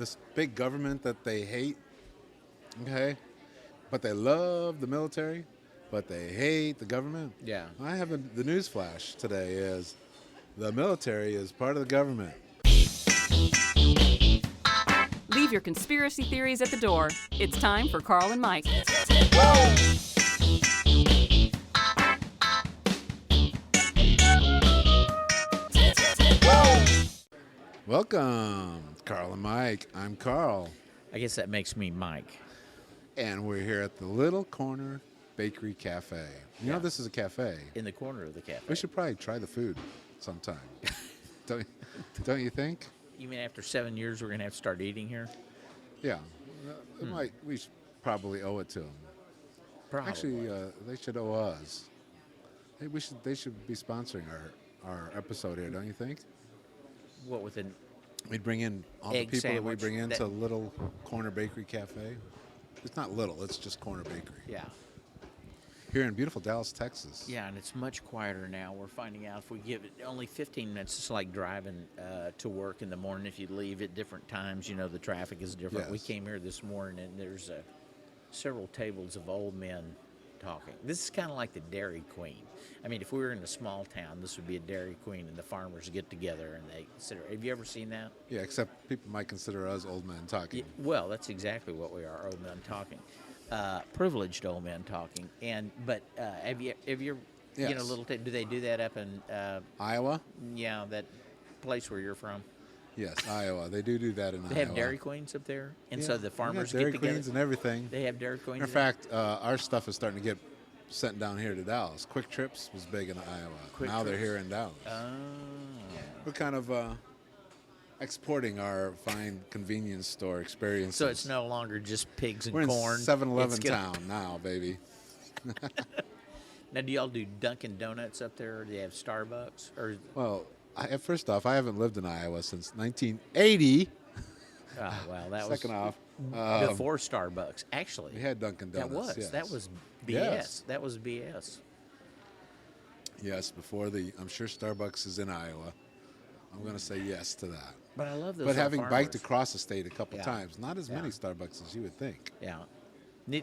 this big government that they hate, okay? But they love the military, but they hate the government. Yeah. The news flash today is the military is part of the government. Leave your conspiracy theories at the door. It's time for Carl and Mike. Welcome, Carl and Mike. I'm Carl, I guess that makes me Mike. and we're here at the Little Corner Bakery Cafe. You know this is a cafe. In the corner of the cafe. We should probably try the food sometime. don't you think? You mean after 7 years we're going to have to start eating here? Yeah. We should probably owe it to them. Probably. Actually, they should owe us. Hey, they should be sponsoring our episode here, don't you think? What with an We'd bring in all the egg people that we sandwich bring into that- Little Corner Bakery Cafe. It's not little, it's just Corner Bakery. Yeah. Here in beautiful Dallas, Texas. Yeah, and it's much quieter now. We're finding out if we give it only 15 minutes, it's like driving to work in the morning. If you leave at different times, you know, the traffic is different. Yes. We came here this morning, and there's several tables of old men talking. This is kind of like the Dairy Queen. I mean, if we were in a small town, this would be a Dairy Queen, and the farmers get together, and they consider. Have you ever seen that? Yeah, except people might consider us old men talking. Yeah, well, that's exactly what we are, old men talking. Privileged old men talking. But have you you Yes. know, do they do that up in Iowa? yeah, that place where you're from? Yes, Iowa. They do that in Iowa. They have Dairy Queens up there, and Yeah, so we the got farmers Dairy get together. Queens and everything. They have Dairy Queens. Matter of fact, our stuff is starting to get sent down here to Dallas. Quick Trips was big in Iowa. Quick Now they're Trips. here in Dallas. Oh. We're kind of exporting our fine convenience store experiences. So it's no longer just pigs and We're corn. in 7-Eleven It's gonna- town now, baby. Now, do y'all do Dunkin' Donuts up there, or do you have Starbucks? Or Well, first off, I haven't lived in Iowa since 1980. wow, that was Second off, before Starbucks. Actually, we had Dunkin' Donuts. that was BS. Yes. That was BS. Yes, I'm sure Starbucks is in Iowa. I'm going to say yes to that. But I love those. But having farmers. biked across the state a couple Yeah. times, not as many Yeah. Starbucks as you would think. Yeah.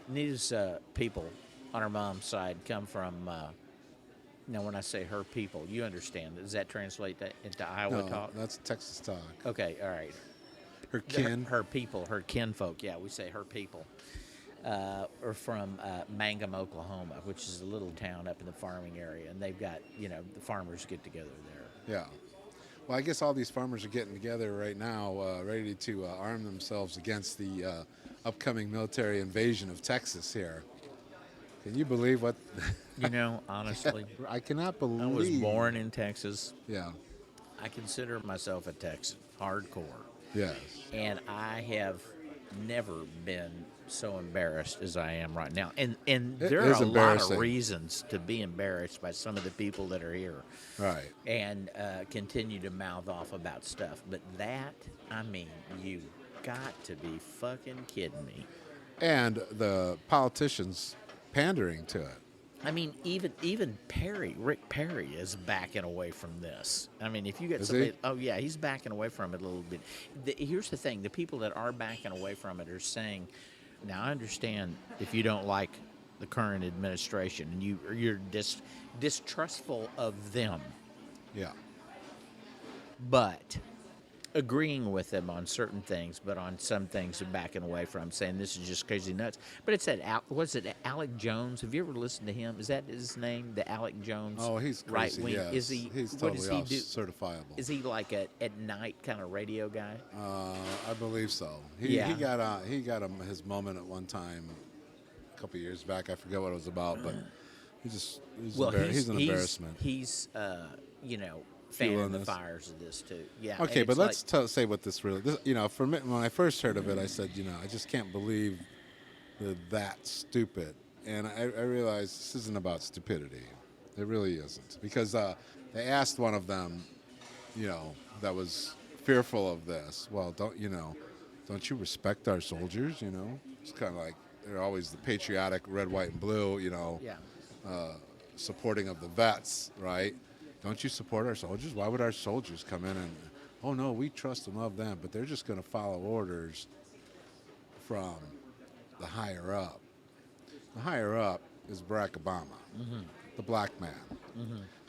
News people on our mom's side come from, now when I say her people, you understand. Does that translate that into Iowa No, talk? that's Texas talk. Okay, all right. Her kin. Her people, her kinfolk, yeah, we say her people, are from Mangum, Oklahoma, which is a little town up in the farming area. And they've got, the farmers get together there. Yeah. Well, I guess all these farmers are getting together right now, ready to arm themselves against the upcoming military invasion of Texas here. Can you believe what? Honestly, I cannot believe. I was born in Texas. Yeah. I consider myself a Texan, hardcore. Yes. And I have never been so embarrassed as I am right now. And there are is a lot of embarrassing. reasons to be embarrassed by some of the people that are here Right. and continue to mouth off about stuff. But you got to be fucking kidding me. And the politicians pandering to it. I mean, even Rick Perry is backing away from this. I mean, if you get Is somebody, he? oh yeah, he's backing away from it a little bit. Here's the thing: the people that are backing away from it are saying, "Now I understand if you don't like the current administration and you're distrustful of them, Yeah. but." Agreeing with them on certain things, but on some things they're backing away from, saying this is just crazy nuts. But it's was it Alec Jones? Have you ever listened to him? Is that his name, the Alec Jones? Oh, he's crazy. right wing. Yes. Is he? He's what totally does he do? certifiable. Is he like a at night kind of radio guy? I believe so. He Yeah. he got his moment at one time a couple years back. I forget what it was about, but he's an embarrassment. He's fanning Fueling the this. fires of this too. Yeah. Okay, and but it's let's say what this really. For me, when I first heard of it, I said, I just can't believe they're that stupid. And I realized this isn't about stupidity. It really isn't, because they asked one of them, that was fearful of this. Well, don't you respect our soldiers? It's kind of like they're always the patriotic red, white, and blue. Yeah. Supporting of the vets, right? Don't you support our soldiers? Why would our soldiers come in and oh no, we trust and love them, but they're just going to follow orders from the higher up. The higher up is Barack Obama, the black man.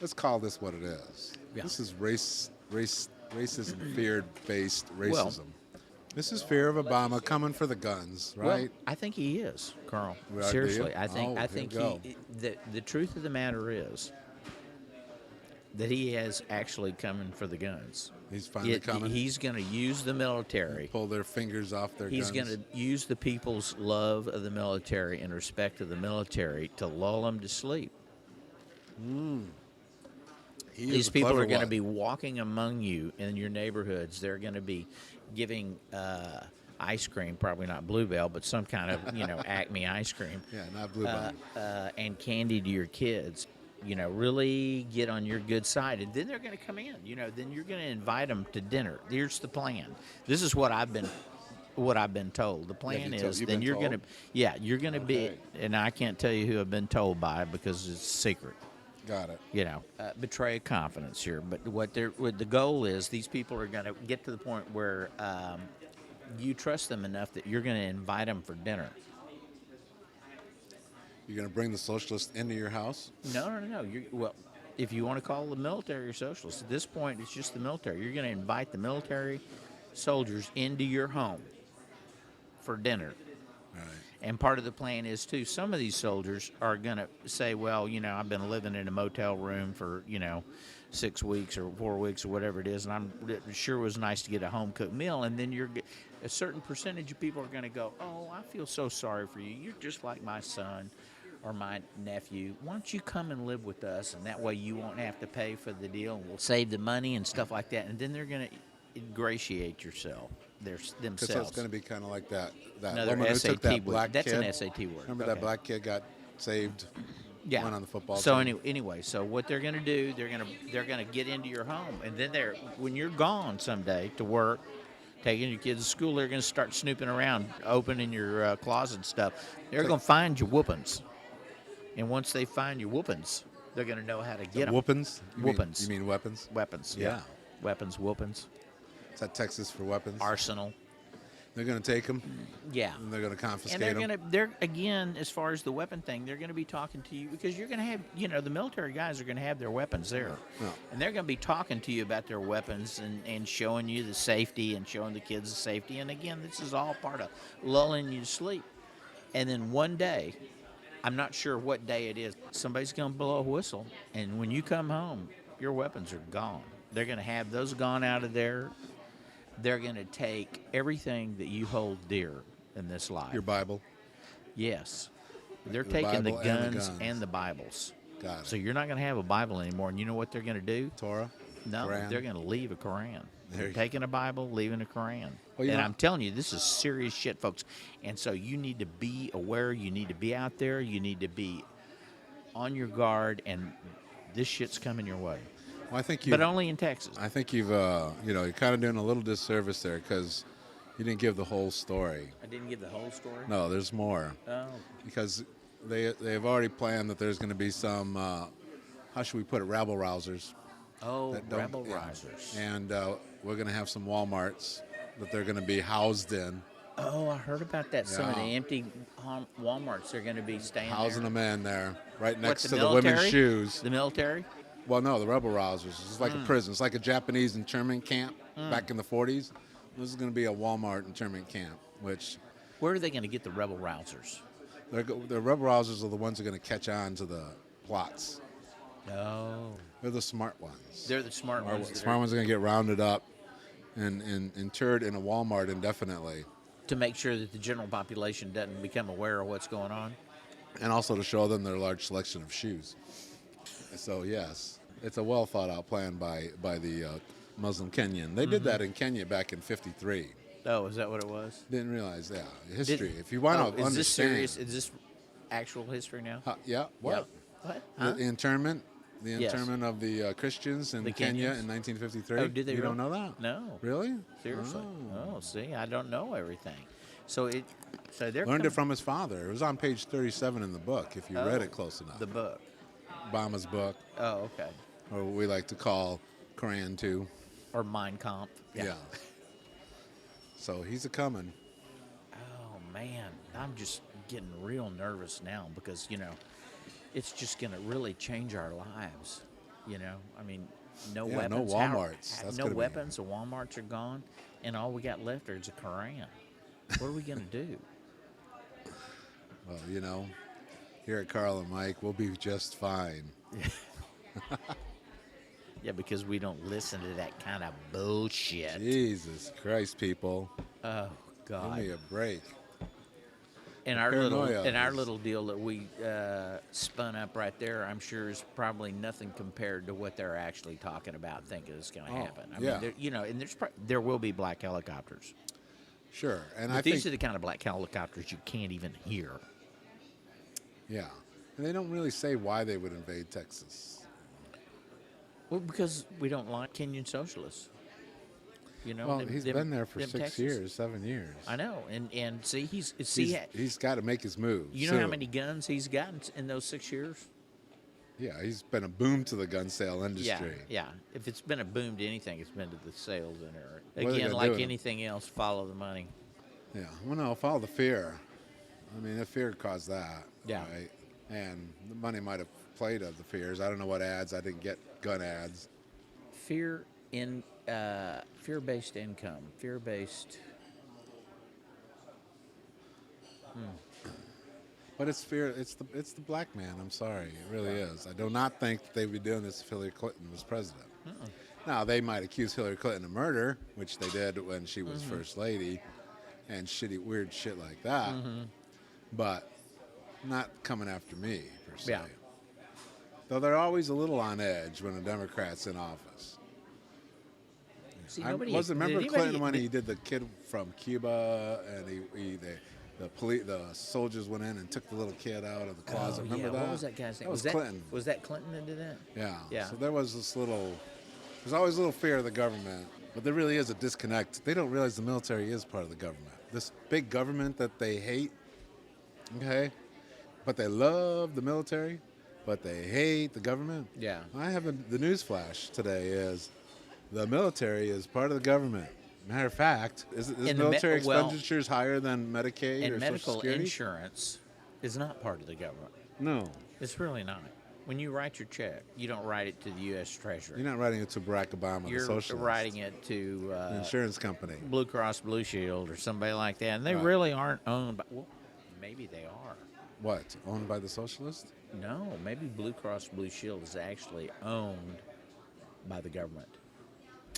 Let's call this what it is. Yeah. This is racism, fear-based racism. Well, this is fear of Obama coming for the guns, right? Well, I think he is, Carl. Well, do Seriously, you? I think Oh, I here think we go. the truth of the matter is that he is actually coming for the guns. He's finally coming. He's going to use the military. Pull their fingers off their He's guns. going to use the people's love of the military and respect of the military to lull them to sleep. He is These a people clever are going to one. be walking among you in your neighborhoods. They're going to be giving ice cream, probably not Bluebell, but some kind of Acme ice cream. Yeah, not Blue Bell. And candy to your kids. Really get on your good side, and then they're going to come in. Then you're going to invite them to dinner. Here's the plan. This is what I've been told. The plan is you've then been you're going to, told? you're going to be, and I can't tell you who I've been told by because it's secret. Got it. Betray confidence here. But what the goal is, these people are going to get to the point where you trust them enough that you're going to invite them for dinner. You're going to bring the socialists into your house? No. Well, if you want to call the military socialist, at this point, it's just the military. You're going to invite the military soldiers into your home for dinner. Right. And part of the plan is, too, some of these soldiers are going to say, well, I've been living in a motel room for, 6 weeks or 4 weeks or whatever it is, and it sure was nice to get a home-cooked meal. And then a certain percentage of people are going to go, oh, I feel so sorry for you. You're just like my son or my nephew. Why don't you come and live with us, and that way you won't have to pay for the deal, and we'll save the money and stuff like that. And then they're going to ingratiate themselves. So it's going to be kind of like that Another woman who SAT took that word. black That's kid. an SAT word. Remember Okay. that black kid got saved? Yeah. Went on the football So team. anyway, so what they're going to do, they're going to get into your home, and then when you're gone someday to work, taking your kids to school, they're going to start snooping around, opening your closet and stuff. They're going to find your whoopings, and once they find your whoopings, they're going to know how to get them. Whoopins? Whoopins. You mean weapons? Weapons. Yeah. Weapons. Whoopings. Is that Texas for weapons? Arsenal. They're going to take them Yeah. and they're going to confiscate And them. they're again, as far as the weapon thing, they're going to be talking to you because you're going to have, the military guys are going to have their weapons there. No. And they're going to be talking to you about their weapons and showing you the safety and showing the kids the safety. And again, this is all part of lulling you to sleep. And then one day, I'm not sure what day it is, somebody's going to blow a whistle. And when you come home, your weapons are gone. They're going to have those gone out of there. They're going to take everything that you hold dear in this life. Your Bible. Yes. They're The taking the Bible and the guns guns. and the Bibles. Got it. So you're not going to have a Bible anymore. And you know what they're going to do? Torah? No, Quran? they're going to leave a Quran. There They're you- taking a Bible, leaving a Quran. Well, you And know- I'm telling you, this is serious shit, folks. And so you need to be aware. You need to be out there. You need to be on your guard. And this shit's coming your way. Well, I think you. But only in Texas. I think you've, you're kind of doing a little disservice there because you didn't give the whole story. I didn't give the whole story? No, there's more. Oh. Because they've already planned that there's going to be some, how should we put it, rabble rousers. Oh, that don't- rebel yeah. risers. And we're going to have some Walmarts that they're going to be housed in, Oh, I heard about that. Some of the Yeah. empty Walmarts are going to be staying housing there. them in there, right What, next to the military? women's shoes. The military? Well, no, the rebel rousers. It's like a prison. It's like a Japanese internment camp back in the 40s. This is going to be a Walmart internment camp, which Where are they going to get the rebel rousers? the rebel rousers are the ones who are going to catch on to the plots. Oh. They're the smart ones. They're the smart Or ones. that smart are- ones are going to get rounded up and interred in a Walmart indefinitely. To make sure that the general population doesn't become aware of what's going on. And also to show them their large selection of shoes. So, yes, it's a well thought out plan by the Muslim Kenyan. They did that in Kenya back in '53. Oh, is that what it was? Didn't realize, history. If you want to understand. Is this serious? Is this actual history now? Yeah, what? What? The Huh? internment. The Yes. internment of the Christians in The Kenya Kenyans? in 1953. Oh, did they You don't really? know that? No. Really? Seriously? Oh. Oh, see, I don't know everything. So they're Learned coming- it from his father. It was on page 37 in the book, if you read Oh, it close enough. the book. Obama's book, Oh, okay. or what we like to call Quran 2. Or Mein Kampf. Yeah. So he's a coming. Oh man, I'm just getting real nervous now because it's just going to really change our lives. I mean, no Yeah, no weapons. Walmarts. That's no gonna be- weapons. The WalMarts are gone, and all we got left is a Koran. What are we going to do? Well, here at Carl and Mike, we'll be just fine. Yeah, because we don't listen to that kind of bullshit. Jesus Christ, people. Oh Give God. me a break. And paranoia our is- little deal that we spun up right there, I'm sure is probably nothing compared to what they're actually talking about, thinking is going to happen. I yeah. mean, and there will be black helicopters. Sure. And But I these think, are the kind of black helicopters you can't even hear. yeah. And they don't really say why they would invade Texas. Well, because we don't like Kenyan socialists. Well, he's been there for 6 Texas. years, 7 years. I know, and see, He's got to make his move. you know how soon. many guns he's gotten in those 6 years? Yeah, he's been a boom to the gun sale Yeah, industry. yeah. If it's been a boom to anything, it's been to the sales in there. What are they Again, gonna like do? anything else, follow the money. Yeah. Well, no, follow the fear. I mean, the fear caused that. Yeah. Right? And the money might have played of the fears. I don't know what ads. I didn't get gun ads. Fear-based income, fear-based. But it's fear. It's the black man. I'm sorry. It really is. I do not think that they'd be doing this if Hillary Clinton was president. Now, they might accuse Hillary Clinton of murder, which they did when she was first lady, and weird shit like that. But not coming after me, per se. Yeah. Though they're always a little on edge when a Democrat's in office. See, Remember Clinton when he did the kid from Cuba, and the soldiers went in and took the little kid out of the closet. Remember yeah. that? What was that guy's name? That was Clinton. Was that Clinton that did that? Yeah. Yeah. So there's always a little fear of the government, but there really is a disconnect. They don't realize the military is part of the government. This big government that they hate, okay, but they love the military, but they hate the government. Yeah. The news flash today is the military is part of the government. Matter of fact, is military expenditures higher than Medicaid And or Social medical Security? insurance is not part of the government. No. It's really not. When you write your check, you don't write it to the U.S. Treasury. You're not writing it to Barack Obama, the You're socialist. writing it to The insurance company. Blue Cross Blue Shield or somebody like that. And they Right. really aren't owned by, well, maybe they are. What? Owned by the socialist? No, maybe Blue Cross Blue Shield is actually owned by the government.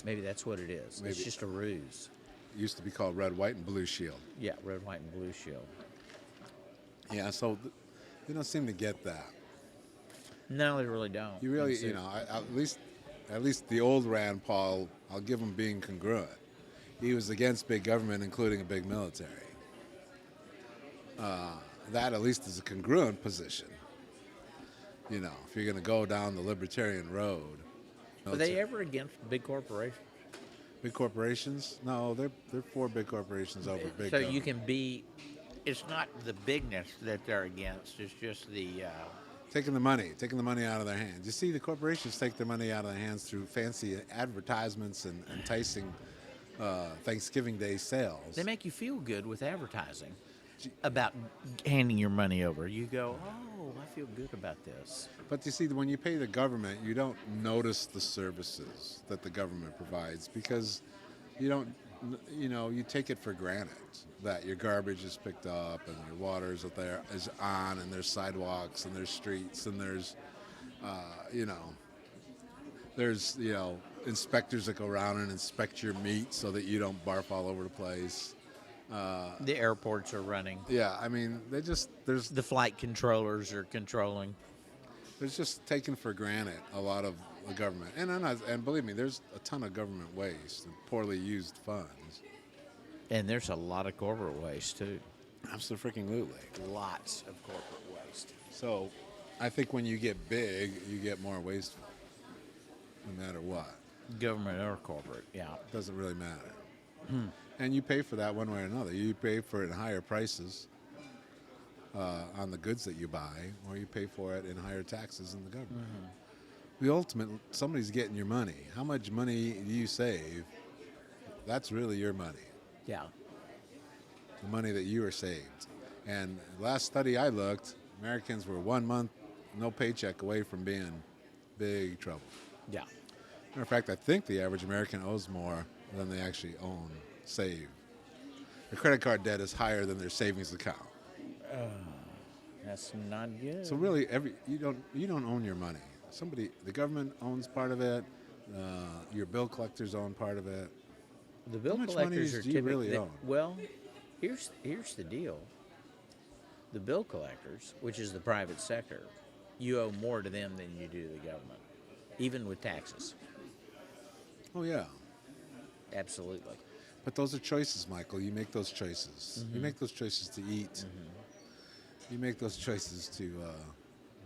Maybe that's what it is. Maybe. It's just a ruse. It used to be called Red, White, and Blue Shield. Yeah, red, white, and blue shield. Yeah, so they don't seem to get that. No, they really don't. You really, It's a- at least the old Rand Paul, I'll give him being congruent. He was against big government, including a big military. That at least is a congruent position. If you're going to go down the libertarian road. Are they ever against big corporations? Big corporations? No, they're for big corporations over big So government. you can be, it's not the bigness that they're against, it's just the, Taking the money out of their hands. You see, the corporations take their money out of their hands through fancy advertisements and enticing Thanksgiving Day sales. they make you feel good with advertising about handing your money over. You go, oh, I feel good about this. But you see, when you pay the government, you don't notice the services that the government provides because you don't, you take it for granted that your garbage is picked up and your water is on and there's sidewalks and there's streets and there's, inspectors that go around and inspect your meat so that you don't barf all over the place. The airports are running. Yeah, I mean, there's The flight controllers are controlling. just taken for granted a lot of the government, and believe me, there's a ton of government waste and poorly used funds. And there's a lot of corporate waste, too. Absolutely. Lots of corporate waste. So, I think when you get big, you get more wasteful, no matter what. Government or corporate, yeah. Doesn't really matter. And you pay for that one way or another. You pay for it in higher prices on the goods that you buy, or you pay for it in higher taxes in the government. somebody's getting your money. How much money do you save? That's really your money, Yeah. the money that you are saved. And last study I looked, Americans were 1 month, no paycheck away from being big trouble. Yeah. Matter of fact, I think the average American owes more than they actually save. Their credit card debt is higher than their savings account. That's not good. So really, you don't own your money. The government owns part of it. Your bill collectors own part of it. The bill How much collectors money are do you really own? Well, here's the deal. The bill collectors, which is the private sector, you owe more to them than you do to the government, even with taxes. Oh yeah, Absolutely. but those are choices, Michael. You make those choices. You make those choices to eat. You make those choices to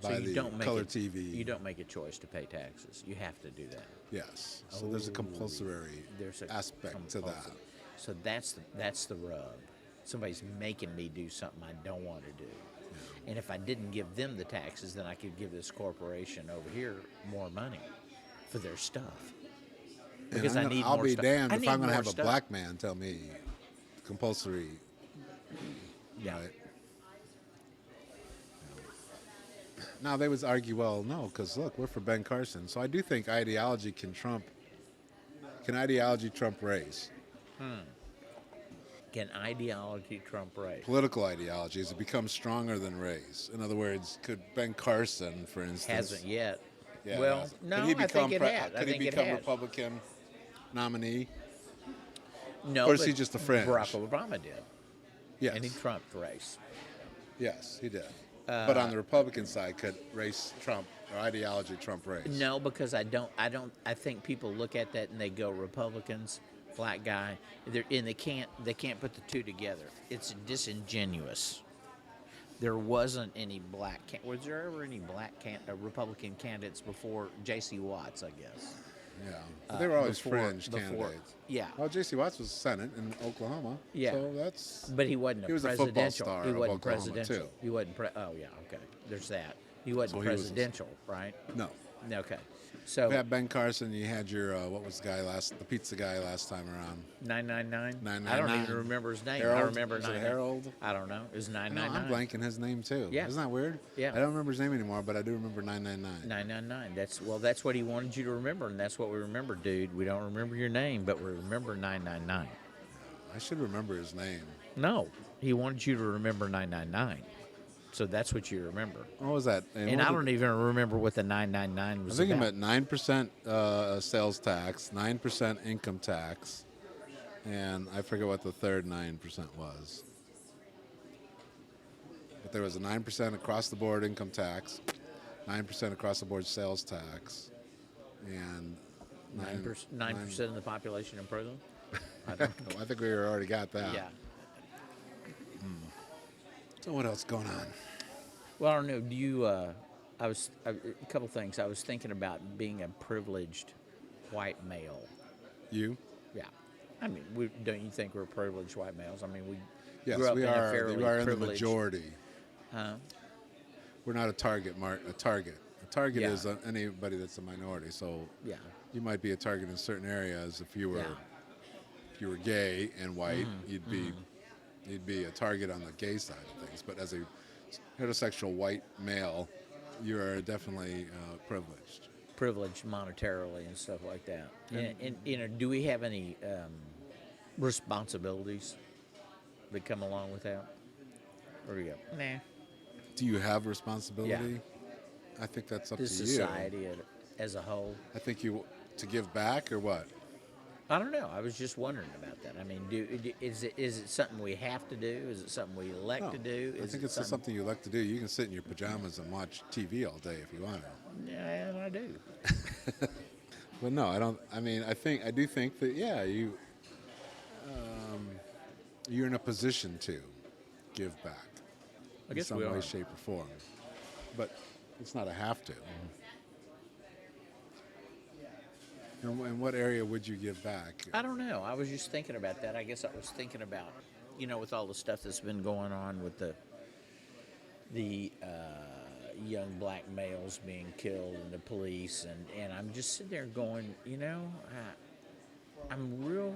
So buy you the don't make color it, TV. You don't make a choice to pay taxes. You have to do that. Yes. So there's a compulsory There's a aspect to that. compulsory. So that's the rub. Somebody's making me do something I don't want to do. And if I didn't give them the taxes, then I could give this corporation over here more money for their stuff. Because And I need I'll more be stuff. damned I if need I'm going to more have stuff. a black man tell me compulsory. Yeah. Right. Now they would argue, well, no, because look, we're for Ben Carson. So I do think ideology can trump. Can ideology trump race? Can ideology trump race? Political ideology has it become stronger than race? In other words, could Ben Carson, for instance, Hasn't yet. Yeah, Well, hasn't. no, Could he I think it has. I Could he think it become has. Republican nominee? No, Or is but he just a fringe? Barack Obama did, Yes. and he trumped race. Yes, he did. But on the Republican side, could race trump or ideology trump race? No, because I think people look at that and they go Republicans, black guy, and they can't put the two together. It's disingenuous. There wasn't any was there ever any Republican candidates before J.C. Watts, I guess? Yeah. But they were always before- fringe before- candidates. yeah. Well, J.C. Watts was Senate in Oklahoma. Yeah. So that's. But he wasn't He was a football presidential. star He of wasn't Oklahoma, presidential. too. He wasn't. Oh yeah, okay. There's that. He wasn't So he was a- presidential, right? No. Okay. So You had Ben Carson. You had your what was the pizza guy last time around? 999. 999. I don't even remember his name. Harold? I remember Was it 999. Harold? I don't know. It was No, 999. I'm blanking his name too. Yeah. Isn't that weird? Yeah. I don't remember his name anymore, but I do remember 999. 999. That's what he wanted you to remember, and that's what we remember, dude. We don't remember your name, but we remember 999. I should remember his name. No, he wanted you to remember 999. So that's what you remember. What was that? And I don't even remember what the 999 I was think he about. meant 9% sales tax, 9% income tax, and I forget what the third 9% was. But there was a 9% across the board income tax, 9% across the board sales tax, and 9% of the population in prison? I think we already got that. Yeah. So what else going on? Well, I don't know. Do you? A couple things. I was thinking about being a privileged white male. You? Yeah. I mean, don't you think we're privileged white males? I mean, we Yes, grew up we in a are. fairly We are in the privileged. majority. Huh? We're not a target. A target. A target Yeah. is anybody that's a minority. So Yeah. you might be a target in certain areas if you were Yeah. if you were gay and white, Mm-hmm. you'd be a target on the gay side of things. But as a heterosexual white male, you are definitely privileged. Privileged monetarily and stuff like that. And do we have any responsibilities that come along with that? Or do you go, nah? Do you have responsibility? I think that's up The to you. society as a whole. I think to give back or what? I don't know. I was just wondering about that. I mean, is it something we have to do? Is it something we elect No, to do? I Is think it it's just something you like to do. You can sit in your pajamas and watch TV all day if you want to. Yeah, I do. But no, I don't. I mean, I do think that you're in a position to give back I in guess some we way, are. shape, or form. But it's not a have to. In what area would you give back? I don't know. I was just thinking about that. I guess I was thinking about, with all the stuff that's been going on with the young black males being killed and the police, and I'm just sitting there going, I'm real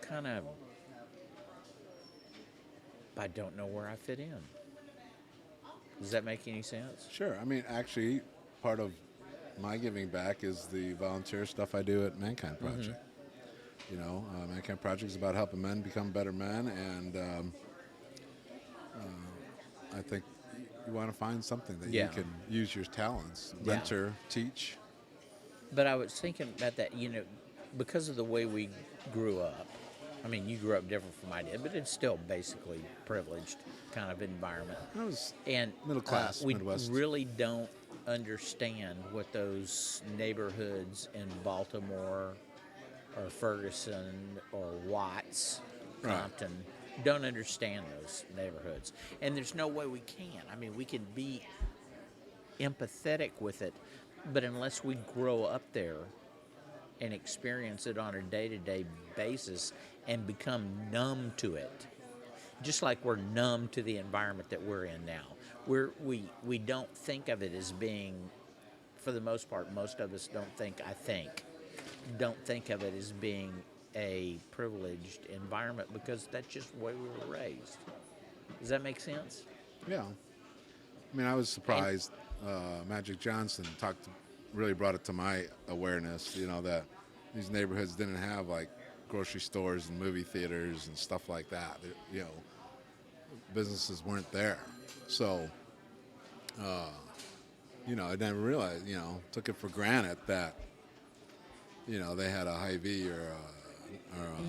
kind of, I don't know where I fit in. Does that make any sense? Sure. I mean, actually, part of my giving back is the volunteer stuff I do at Mankind Project. Mankind Project is about helping men become better men, and I think you want to find something that Yeah. you can use your talents, Yeah. mentor, teach. But I was thinking about that, because of the way we grew up. I mean, you grew up different from I did, but it's still basically privileged kind of environment. I was And middle class, we Midwest. really don't understand what those neighborhoods in Baltimore or Ferguson or Watts, Right. Compton, don't understand those neighborhoods. And there's no way we can. I mean, we can be empathetic with it, but unless we grow up there and experience it on a day-to-day basis and become numb to it, just like we're numb to the environment that we're in now. We don't think of it as being, for the most part, most of us don't think of it as being a privileged environment because that's just the way we were raised. Does that make sense? Yeah. I mean, I was surprised. Magic Johnson really brought it to my awareness, that these neighborhoods didn't have like grocery stores and movie theaters and stuff like that. Businesses weren't there. So, I never realized, took it for granted that, they had a Hy-Vee or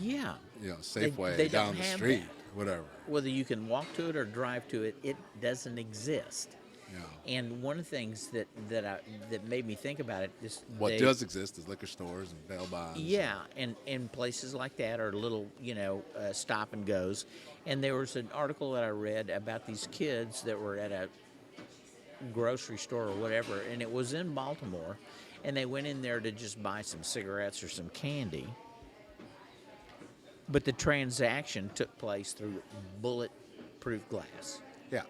Yeah. Safeway They don't down the have street, that. whatever. Whether you can walk to it or drive to it, it doesn't exist. Yeah. And one of the things that made me think about it is What does exist is liquor stores and bail bonds. Yeah, and places like that are little, stop and goes. And there was an article that I read about these kids that were at a grocery store or whatever, and it was in Baltimore, and they went in there to just buy some cigarettes or some candy. But the transaction took place through bulletproof glass. Yeah.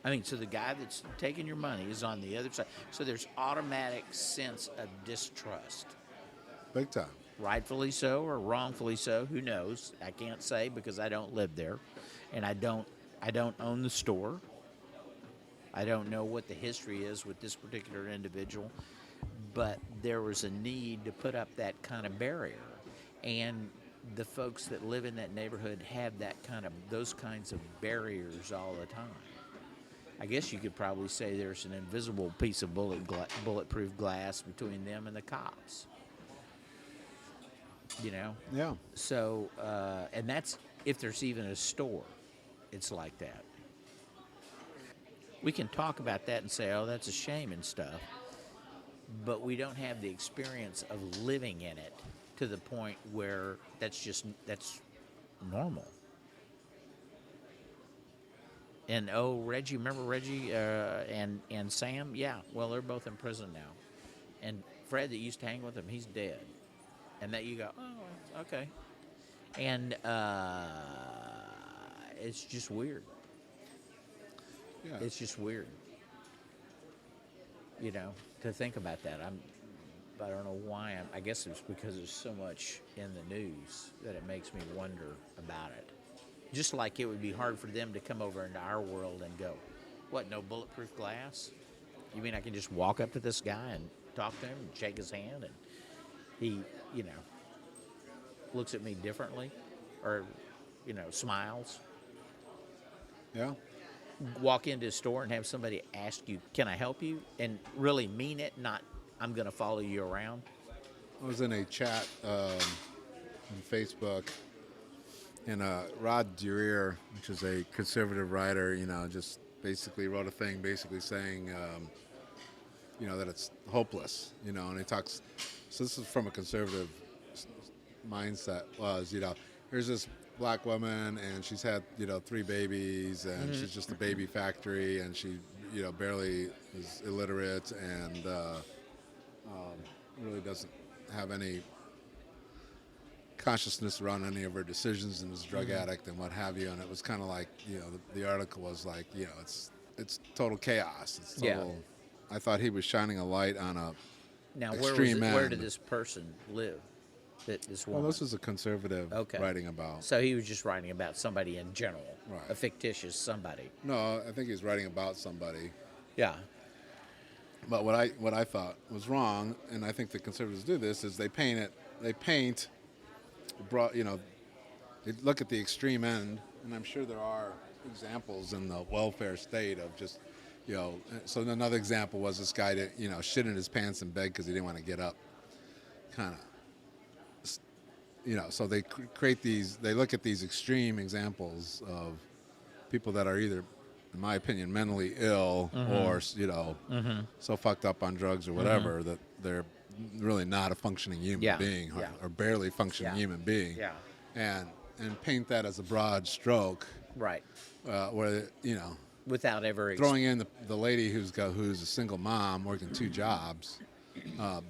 I mean, so the guy that's taking your money is on the other side. So there's automatic sense of distrust. Big time. Rightfully so or wrongfully so, who knows? I can't say because I don't live there, and I don't own the store. I don't know what the history is with this particular individual, but there was a need to put up that kind of barrier, and the folks that live in that neighborhood have those kinds of barriers all the time. I guess you could probably say there's an invisible piece of bulletproof glass between them and the cops. Yeah. So, and that's if there's even a store, it's like that. We can talk about that and say, oh, that's a shame and stuff, but we don't have the experience of living in it to the point where that's normal. And Reggie, remember Reggie and Sam? Yeah, well, they're both in prison now. And Fred that used to hang with him, he's dead. And that you go, oh, okay. And it's just weird. Yeah. It's just weird, to think about that. I don't know why. I guess it's because there's so much in the news that it makes me wonder about it. Just like it would be hard for them to come over into our world and go, what, no bulletproof glass? You mean I can just walk up to this guy and talk to him and shake his hand and he, looks at me differently or, smiles? Yeah. Walk into a store and have somebody ask you, can I help you? And really mean it, not I'm going to follow you around. I was in a chat on Facebook, and Rod Durir, which is a conservative writer, just basically wrote a thing basically saying, that it's hopeless, and he talks, so this is from a conservative mindset, was, here's this black woman, and she's had, 3 babies, and she's just a baby factory, and she, barely is illiterate, and really doesn't have any consciousness around any of her decisions, and is a drug addict and what have you. And it was kind of like, the article was like, it's it's total chaos. It's Yeah. total. I thought he was shining a light on a Now, extreme where end. did this person live? This Well, woman. this is a conservative Okay. writing about. So he was just writing about somebody in general, Right. a fictitious somebody. No, I think he's writing about somebody. Yeah. But what I thought was wrong, and I think the conservatives do this, is they paint, you know, they look at the extreme end, and I'm sure there are examples in the welfare state of just, you know. So another example was this guy that, you know, shit in his pants in bed because he didn't want to get up, kind of, you know. So they create these. They look at these extreme examples of people that are either, in my opinion, mentally ill or, you know, so fucked up on drugs or whatever that they're really not a functioning human being or barely functioning human being. Yeah. And paint that as a broad stroke, Right. where, you know, Without ever throwing in the lady who's a single mom working 2 jobs,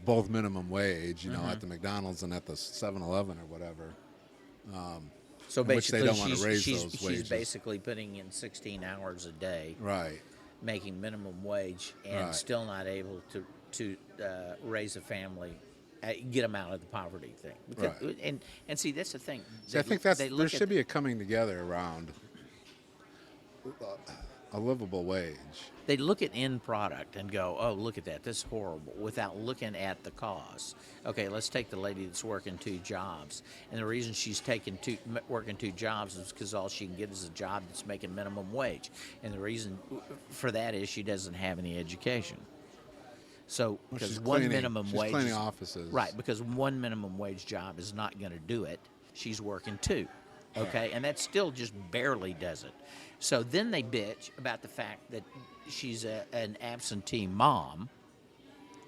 both minimum wage, you know, at the McDonald's and at the 7-Eleven or whatever. so in which they basically don't want to raise she's those wages. she's basically putting in 16 hours a day, Right. making minimum wage, and Right. still not able to raise a family, get them out of the poverty thing. Because, Right. and see, that's the thing. See, I think there should be a coming together around a livable wage. They look at end product and go, "Oh, look at that! This is horrible," without looking at the cost. Okay, let's take the lady that's working 2 jobs, and the reason she's working 2 jobs is because all she can get is a job that's making minimum wage, and the reason for that is she doesn't have any education. So, because She's one cleaning- minimum she's wage, cleaning offices. right? Because one minimum wage job is not going to do it. She's working 2. Okay, and that still just barely does it. So then they bitch about the fact that she's an absentee mom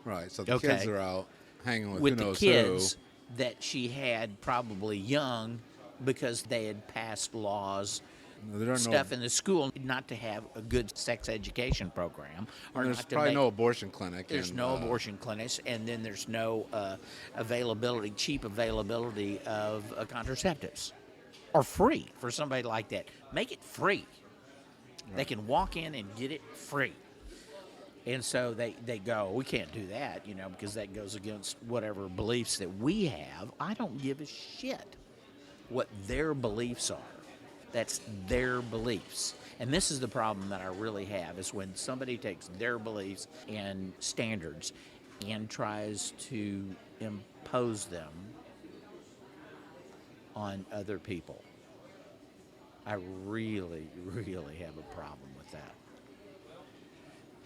Right. So the kids are out hanging with with who the knows kids that she had probably young because they had passed laws, who. There are stuff in the school not to have a good sex education program, or There's not to probably make, no abortion clinic. there's in, no abortion clinics, and then there's no cheap availability of contraceptives, or free for somebody like that. Make it free. They can walk in and get it free. And so they go, we can't do that, you know, because that goes against whatever beliefs that we have. I don't give a shit what their beliefs are. That's their beliefs. And this is the problem that I really have, is when somebody takes their beliefs and standards and tries to impose them on other people. I really, really have a problem with that.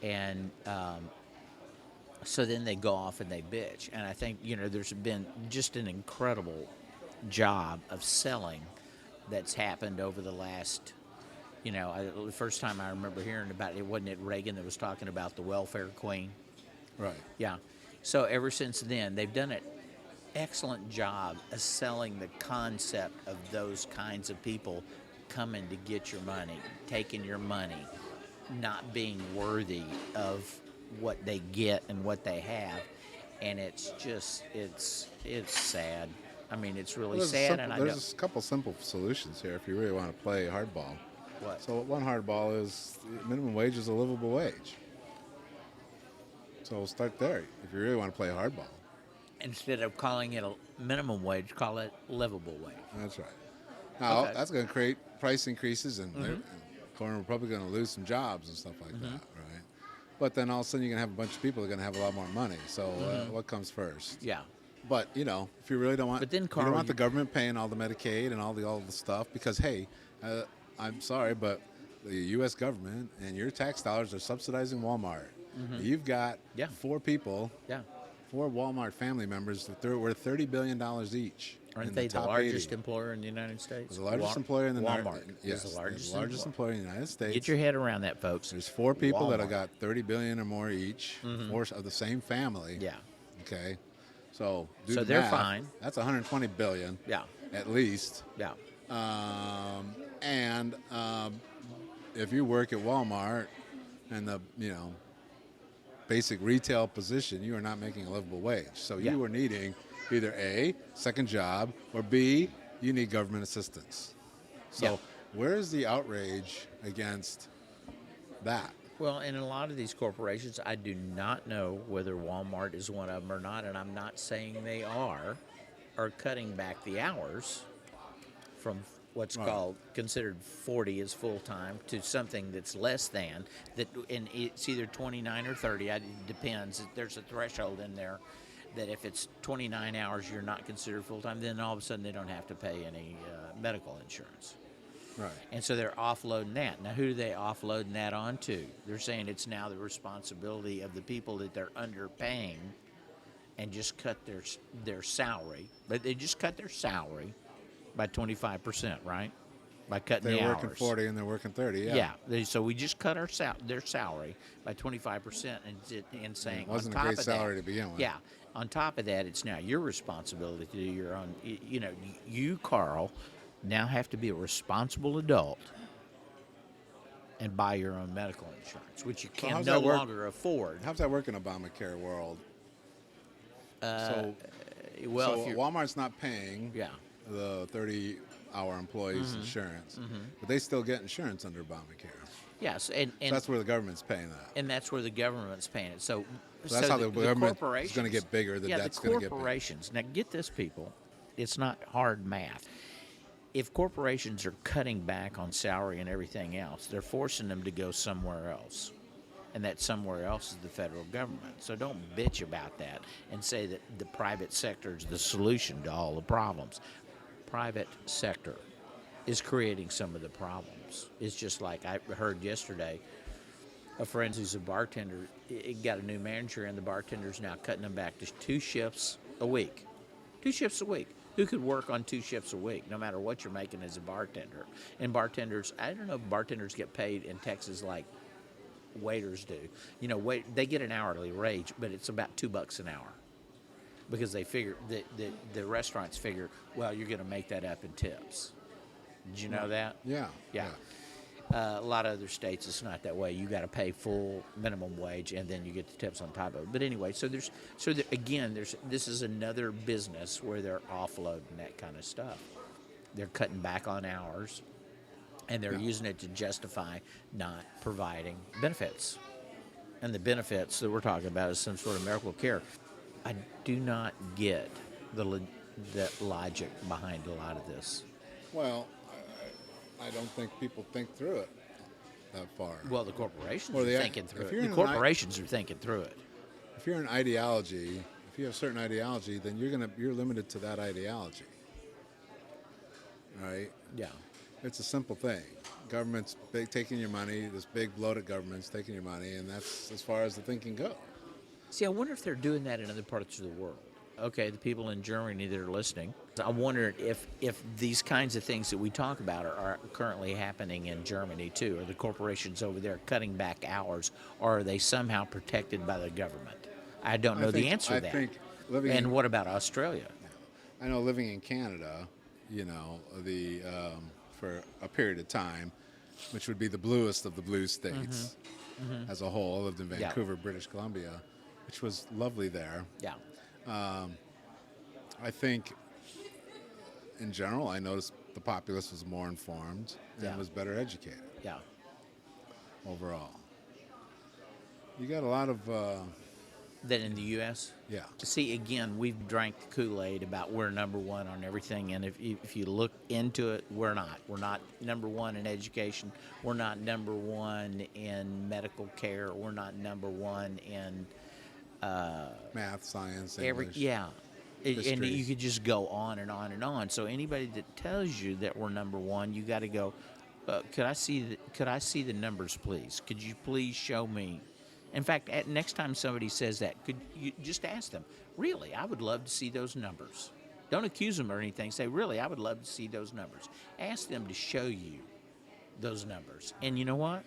And so then they go off and they bitch. And I think, you know, there's been just an incredible job of selling that's happened over the last, you know, the first time I remember hearing about it, wasn't it Reagan that was talking about the welfare queen? Right. Yeah. So ever since then, they've done an excellent job of selling the concept of those kinds of people coming to get your money, taking your money, not being worthy of what they get and what they have. And it's just, it's sad. I mean, it's really sad. And There's a couple simple solutions here if you really want to play hardball. What? So one hardball is minimum wage is a livable wage. So we'll start there if you really want to play hardball. Instead of calling it a minimum wage, call it livable wage. That's right. Now, Okay. that's going to create price increases, and we're probably going to lose some jobs and stuff like that, right? But then all of a sudden, you're going to have a bunch of people that are going to have a lot more money. So what comes first? Yeah. But, you know, if you really don't want, But then, you Carl, don't want the government paying all the Medicaid and all the stuff, because, hey, I'm sorry, but the U.S. government and your tax dollars are subsidizing Walmart. You've got 4 people, Yeah. 4 Walmart family members that they're worth $30 billion each. Aren't in they the top largest 80. employer in the United States? The largest employer in the Walmart Yes, is the largest, employer in the United States. Get your head around that, folks. There's 4 people that have Walmart. got $30 billion or more each, 4 of the same family. Yeah. Okay. So do So the they're math. fine. That's 120 billion. Yeah. At least. Yeah. And if you work at Walmart and the basic retail position, you are not making a livable wage. So Yeah. you are needing either A, second job, or B, you need government assistance. So Yeah. where is the outrage against that? Well, and a lot of these corporations, I do not know whether Walmart is one of them or not, and I'm not saying they are cutting back the hours from what's Right. called considered 40 as full time to something that's less than that, and it's either 29 or 30. It depends. There's a threshold in there that if it's 29 hours, you're not considered full time. Then all of a sudden they don't have to pay any medical insurance. Right. And so they're offloading that. Now, who are they offloading that on to? They're saying it's now the responsibility of the people that they're underpaying and just cut their salary. But they just cut their salary by 25%, right? By cutting They're the working hours. 40 and they're working 30. Yeah. So we just cut their salary by 25% and saying It wasn't on a top great of salary that, to begin with. Yeah. On top of that, it's now your responsibility to do your own. You, Carl, now have to be a responsible adult and buy your own medical insurance, which you So can how's no that work? longer afford. How's that work in Obamacare world? Well, so if you're, Walmart's not paying yeah. the 30-hour employees insurance, but they still get insurance under Obamacare. Yes, and So that's where the government's paying that. and that's where the government's paying it. So that's how the government is corporations- gonna get bigger, the yeah, debt's the gonna get bigger. corporations. Now, get this, people. It's not hard math. If corporations are cutting back on salary and everything else, they're forcing them to go somewhere else. And that somewhere else is the federal government. So don't bitch about that and say that the private sector is the solution to all the problems. Private sector is creating some of the problems. It's just like I heard yesterday, a friend who's a bartender got a new manager, and the bartender's now cutting them back to 2 shifts a week. 2 shifts a week. Who could work on 2 shifts a week, no matter what you're making as a bartender? And bartenders, I don't know if bartenders get paid in Texas like waiters do. They get an hourly wage, but it's about $2 an hour because they figure the restaurants figure, well, you're going to make that up in tips. Did you know that? Yeah. Yeah. A lot of other states, it's not that way. You got to pay full minimum wage, and then you get the tips on top of it. But anyway, this is another business where they're offloading that kind of stuff. They're cutting back on hours, and they're using it to justify not providing benefits. And the benefits that we're talking about is some sort of medical care. I do not get the logic behind a lot of this. Well, I don't think people think through it that far. Well, the corporations Or are the- thinking through if it. you're The in corporations are thinking through it. If you're an ideology, if you have certain ideology, then you're limited to that ideology. All right? Yeah. It's a simple thing. Government's taking your money, this big bloated government's taking your money, and that's as far as the thinking goes. See, I wonder if they're doing that in other parts of the world. Okay, the people in Germany that are listening, I wonder if these kinds of things that we talk about are currently happening in Germany too. Are the corporations over there cutting back hours, or are they somehow protected by the government? I don't know the answer to that. think living And in, what about Australia? I know living in Canada, for a period of time, which would be the bluest of the blue states as a whole. I lived in Yeah. Vancouver, British Columbia, which was lovely there. Yeah. I think, in general, I noticed the populace was more informed and Yeah. was better educated Yeah. overall. You got a lot of, Then in the U.S. yeah. See, again, we've drank the Kool-Aid about we're number one on everything, and if you look into it, we're not. We're not number one in education. We're not number one in medical care. We're not number one in Math, science, every English. And history. you could just go on and on and on. So anybody that tells you that we're number one, you got to go. Could I see the numbers, please? Could you please show me? In fact, next time somebody says that, could you just ask them? Really, I would love to see those numbers. Don't accuse them or anything. Say, really, I would love to see those numbers. Ask them to show you those numbers. And you know what?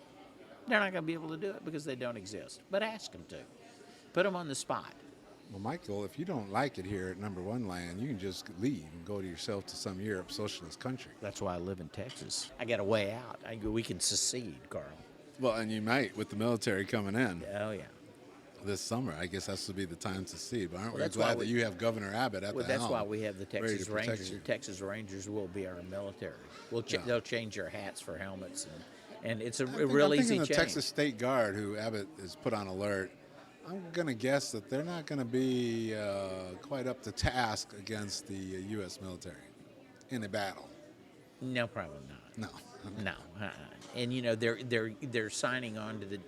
They're not going to be able to do it because they don't exist. But ask them to. Put them on the spot. Well, Michael, if you don't like it here at number one land, you can just leave and go to yourself to some Europe socialist country. That's why I live in Texas. I got a way out. We can secede, Carl. Well, and you might with the military coming in Oh, yeah. this summer. I guess that's to be the time to see. But aren't Well, we that's why glad we- that you have Governor Abbott at Well, the that's helm? why we have the ready Texas to protect Rangers. you. The Texas Rangers will be our military. Yeah. They'll change our hats for helmets and it's a I'm real thinking easy the change. Texas State Guard, who Abbott has put on alert. I'm going to guess that they're not going to be quite up to task against the U.S. military in a battle. No, probably not. No. No, and you know they're signing on to the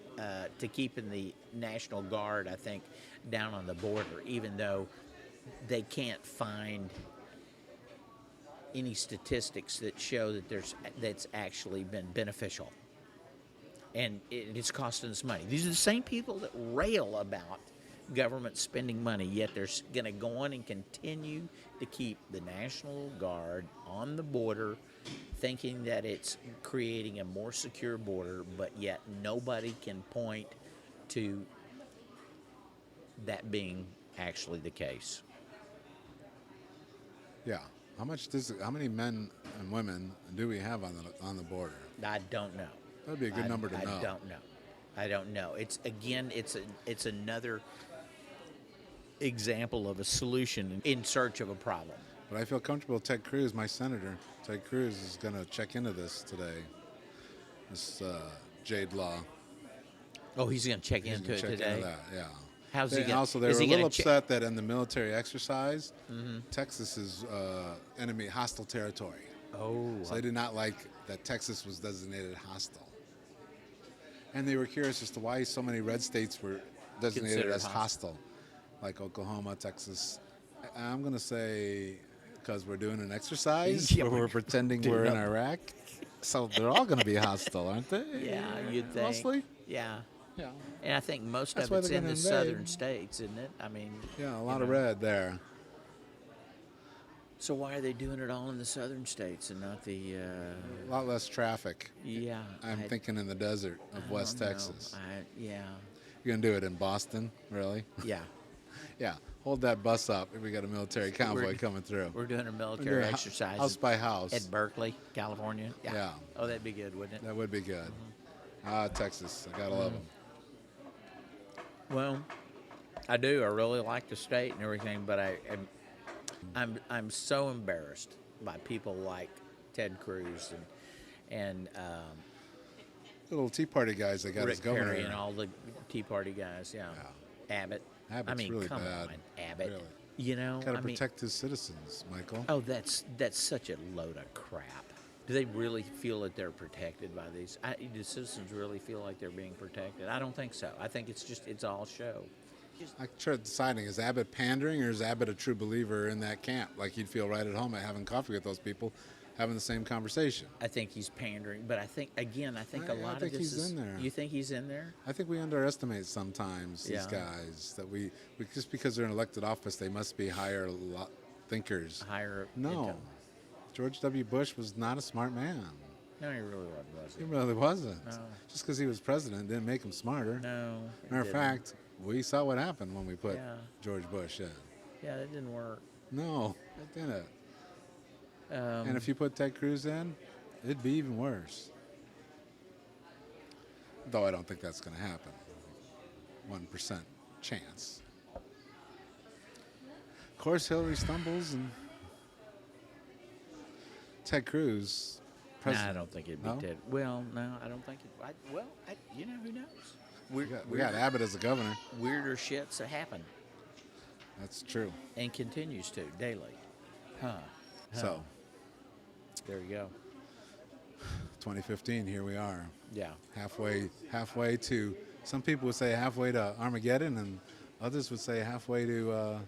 to keeping the National Guard, I think, down on the border, even though they can't find any statistics that show that that's actually been beneficial, and it's costing us money. These are the same people that rail about government spending money, yet they're going to go on and continue to keep the National Guard on the border, thinking that it's creating a more secure border, but yet nobody can point to that being actually the case. Yeah. How many men and women do we have on the border? I don't know. That'd be a good number to know. I don't know. I don't know. It's again, it's another example of a solution in search of a problem. But I feel comfortable. Ted Cruz, my senator, Ted Cruz is going to check into this today. This Jade law. Oh, he's going to check He's into gonna it check today. into that, yeah. How's he And going? also, they were a little upset that in the military exercise, Texas is enemy hostile territory. Oh, So they did not like that Texas was designated hostile. And they were curious as to why so many red states were designated Considered as hostile, like Oklahoma, Texas. I'm going to say because we're doing an exercise Yeah, where we're pretending we're in Iraq. So they're all going to be hostile, aren't they? yeah, you'd think. Mostly? Yeah. Yeah. And I think most That's of why it's they're in the gonna southern invade. states, isn't it? I mean, Yeah, a lot of red there. so why are they doing it all in the southern states and not the? A lot less traffic. Yeah, I'm I thinking in the desert of don't West know. Texas. Yeah, You're going to do it in Boston, really? yeah. Yeah. Hold that bus up if we got a military convoy coming through. We're doing a We're military doing exercise house by house. at Berkeley, California. Yeah. Oh, that'd be good, wouldn't it? That would be good. Texas. I got to love them. Well, I do. I really like the state and everything, but I'm so embarrassed by people like Ted Cruz and Little Tea Party guys that got Rick as governor. Perry and all the Tea Party guys. Yeah, Abbott. Abbott's I mean, really come bad. on, Abbott. Really. You know, Got to I mean, protect his citizens, Michael. oh, that's such a load of crap. Do they really feel that they're protected by these? Do citizens really feel like they're being protected? I don't think so. I think it's all show. I tried deciding, is Abbott pandering or is Abbott a true believer in that camp? Like he'd feel right at home at having coffee with those people, having the same conversation. I think he's pandering, but I think a lot I think of this he's is. in there. You think he's in there? I think we underestimate sometimes these Yeah. guys, that we just because they're in elected office, they must be higher thinkers. Higher. No. income. George W. Bush was not a smart man. No, he really wasn't, was He he? really wasn't. No. Just because he was president didn't make him smarter. No. it Matter of didn't. fact, we saw what happened when we put Yeah. George Bush in. Yeah, that didn't work. No, it didn't. Um, And if you put Ted Cruz in, it'd be even worse. Though I don't think that's going to happen. 1% chance. Of course, Hillary stumbles and Ted Cruz, I president. don't think it'd be No? Ted. Well, no, I don't think it. You know, who knows? We got Abbott as a governor. Weirder shits that happen That's true. and continues to daily. Huh. So, There you go. 2015, here we are. Yeah. Halfway to, some people would say halfway to Armageddon, and others would say halfway to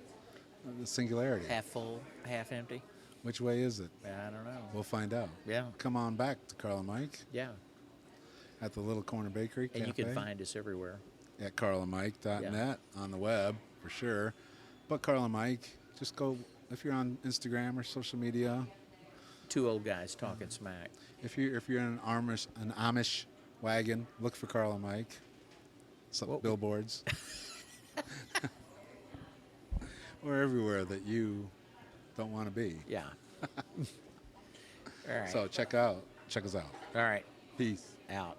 the singularity. Half full, half empty. Which way is it? I don't know. We'll find out. Yeah. Come on back to Carl and Mike Yeah. at the Little Corner Bakery And Cafe. you can find us everywhere. At carlandmike.net on the web for sure. But Carl and Mike, just go, if you're on Instagram or social media, Two old guys talking smack. if you're in an Amish wagon, look for Carl and Mike. Some Whoa. billboards. We're everywhere that you don't want to be. Yeah. All right. So check us out. All right. Peace. Out.